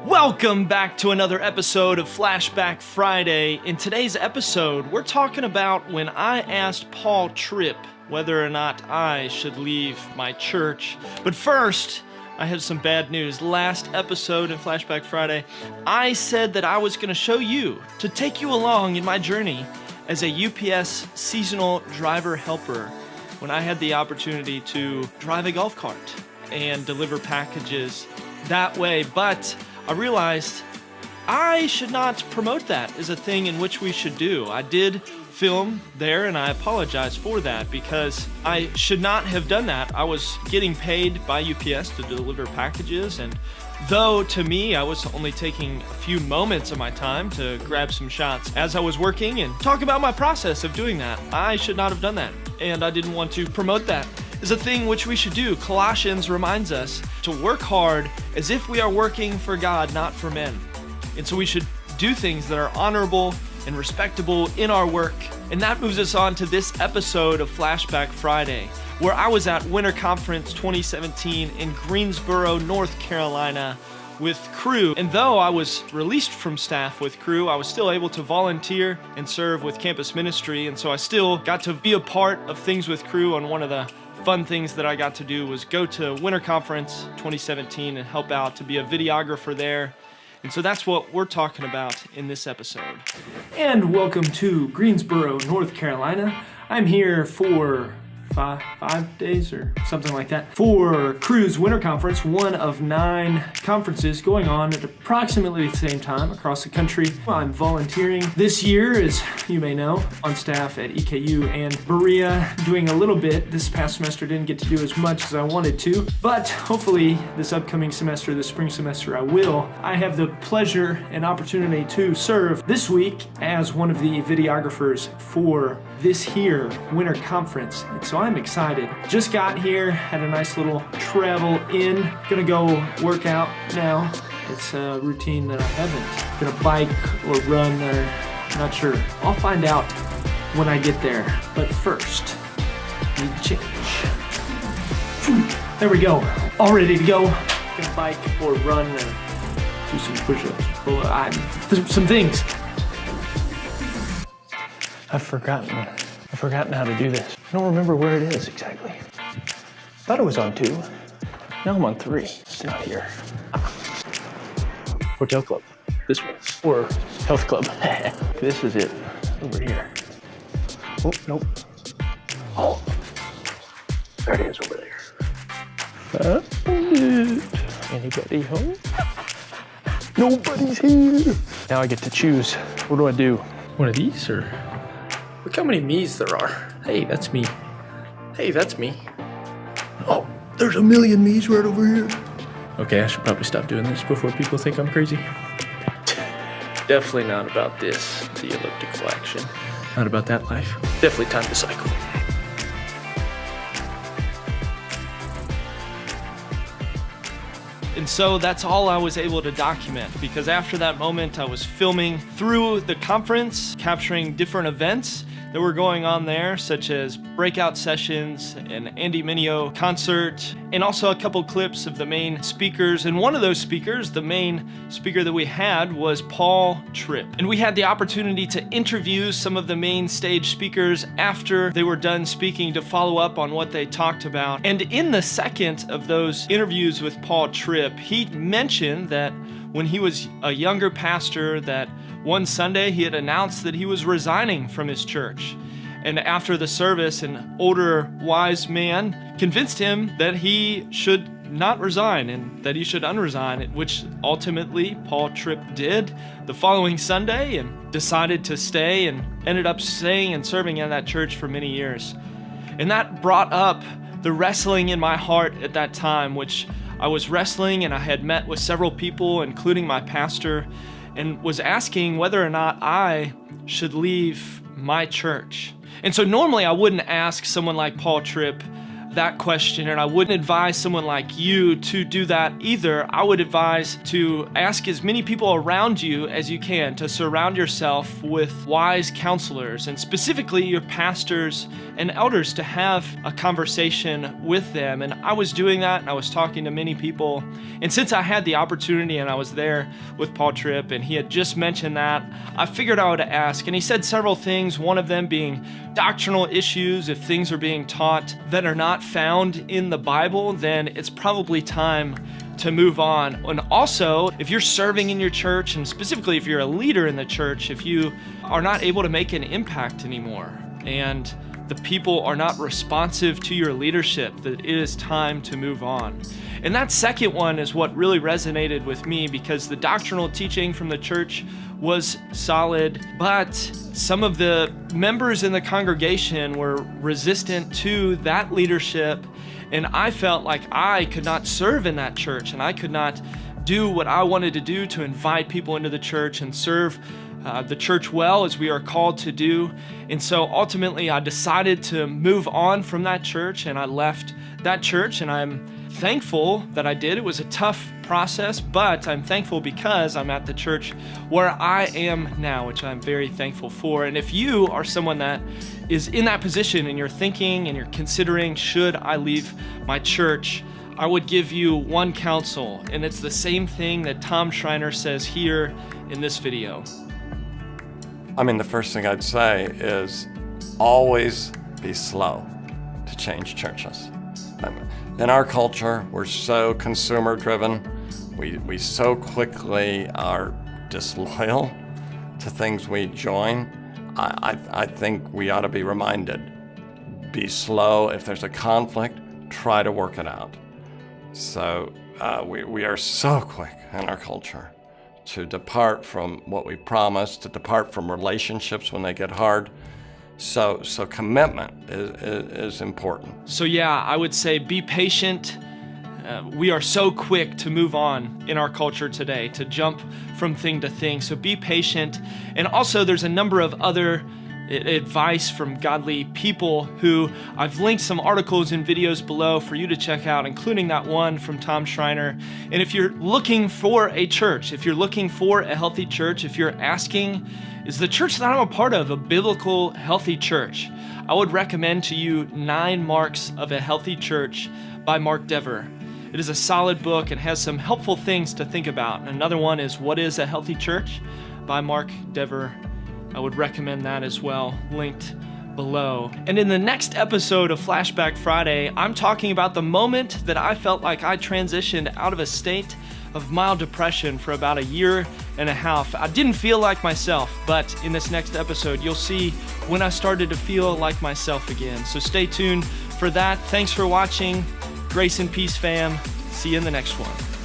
Welcome back to another episode of Flashback Friday. In today's episode, we're talking about when I asked Paul Tripp whether or not I should leave my church. But first, I have some bad news. Last episode in Flashback Friday, I said that I was going to show you, to take you along in my journey as a UPS seasonal driver helper when I had the opportunity to drive a golf cart and deliver packages that way. But I realized I should not promote that as a thing in which we should do. I did film there, and I apologize for that because I should not have done that. I was getting paid by UPS to deliver packages, and though to me I was only taking a few moments of my time to grab some shots as I was working and talk about my process of doing that, I should not have done that, and I didn't want to promote that is a thing which we should do. Colossians reminds us to work hard as if we are working for God, not for men. And so we should do things that are honorable and respectable in our work. And that moves us on to this episode of Flashback Friday, where I was at Winter Conference 2017 in Greensboro, North Carolina with Crew. And though I was released from staff with Crew, I was still able to volunteer and serve with campus ministry. And so I still got to be a part of things with Crew. On one of the fun things that I got to do was go to Winter Conference 2017 and help out to be a videographer there. And so that's what we're talking about in this episode. And welcome to Greensboro, North Carolina. I'm here for five days or something like that for Crew's Winter Conference, one of 9 conferences going on at approximately the same time across the country. I'm volunteering this year, as you may know, on staff at EKU and Berea, doing a little bit. This past semester didn't get to do as much as I wanted to, but hopefully this upcoming semester, the spring semester, I will. I have the pleasure and opportunity to serve this week as one of the videographers for this here Winter Conference. And so I'm excited. Just got here, had a nice little travel in. Gonna go work out now. It's a routine that I haven't. Gonna bike or run or not sure. I'll find out when I get there. But first, need to change. There we go. All ready to go. Gonna bike or run or do some push-ups. Well, some things. I've forgotten how to do this. I don't remember where it is exactly. Thought it was on 2. Now I'm on 3. It's not here. Hotel club. This one. Or health club. This is it. Over here. Oh, nope. Oh. There it is over there. Found it. Anybody home? Nobody's here. Now I get to choose. What do I do? One of these or? Look how many me's there are. Hey, that's me. Hey, that's me. Oh, there's a million me's right over here. Okay, I should probably stop doing this before people think I'm crazy. Definitely not about this, the elliptical action. Not about that life. Definitely time to cycle. And so that's all I was able to document, because after that moment I was filming through the conference, capturing different events that were going on there, such as breakout sessions, an Andy Mineo concert, and also a couple clips of the main speakers. And one of those speakers, the main speaker that we had, was Paul Tripp. And we had the opportunity to interview some of the main stage speakers after they were done speaking to follow up on what they talked about. And in the second of those interviews with Paul Tripp, he mentioned that when he was a younger pastor, that one Sunday he had announced that he was resigning from his church. And after the service, an older, wise man convinced him that he should not resign and that he should unresign, which ultimately Paul Tripp did the following Sunday and decided to stay and ended up staying and serving in that church for many years. And that brought up the wrestling in my heart at that time, which I was wrestling, and I had met with several people, including my pastor, and was asking whether or not I should leave my church. And so normally I wouldn't ask someone like Paul Tripp that question, and I wouldn't advise someone like you to do that either. I would advise to ask as many people around you as you can, to surround yourself with wise counselors, and specifically your pastors and elders, to have a conversation with them. And I was doing that, and I was talking to many people. And since I had the opportunity and I was there with Paul Tripp and he had just mentioned that, I figured I would ask. And he said several things, one of them being doctrinal issues. If things are being taught that are not found in the Bible, then it's probably time to move on. And also, if you're serving in your church, and specifically if you're a leader in the church, if you are not able to make an impact anymore and the people are not responsive to your leadership, that it is time to move on. And that second one is what really resonated with me, because the doctrinal teaching from the church was solid, but some of the members in the congregation were resistant to that leadership, and I felt like I could not serve in that church, and I could not do what I wanted to do to invite people into the church and serve the church well, as we are called to do. And so ultimately I decided to move on from that church, and I left that church, and I'm thankful that I did. It was a tough process, but I'm thankful because I'm at the church where I am now, which I'm very thankful for. And if you are someone that is in that position and you're thinking and you're considering, should I leave my church, I would give you one counsel, and it's the same thing that Tom Schreiner says here in this video. I mean, the first thing I'd say is always be slow to change churches. In our culture, we're so consumer driven. We so quickly are disloyal to things we join. I think we ought to be reminded, be slow. If there's a conflict, try to work it out. So we are so quick in our culture to depart from what we promised, to depart from relationships when they get hard. So commitment is important. So yeah, I would say be patient. We are so quick to move on in our culture today, to jump from thing to thing. So be patient. And also there's a number of other advice from godly people who I've linked some articles and videos below for you to check out, including that one from Tom Schreiner. And if you're looking for a church, if you're looking for a healthy church, if you're asking, is the church that I'm a part of a biblical, healthy church, I would recommend to you 9 Marks of a Healthy Church by Mark Dever. It is a solid book and has some helpful things to think about. And another one is What is a Healthy Church by Mark Dever. I would recommend that as well, linked below. And in the next episode of Flashback Friday, I'm talking about the moment that I felt like I transitioned out of a state of mild depression for about 1.5 years. I didn't feel like myself, but in this next episode, you'll see when I started to feel like myself again. So stay tuned for that. Thanks for watching. Grace and peace, fam. See you in the next one.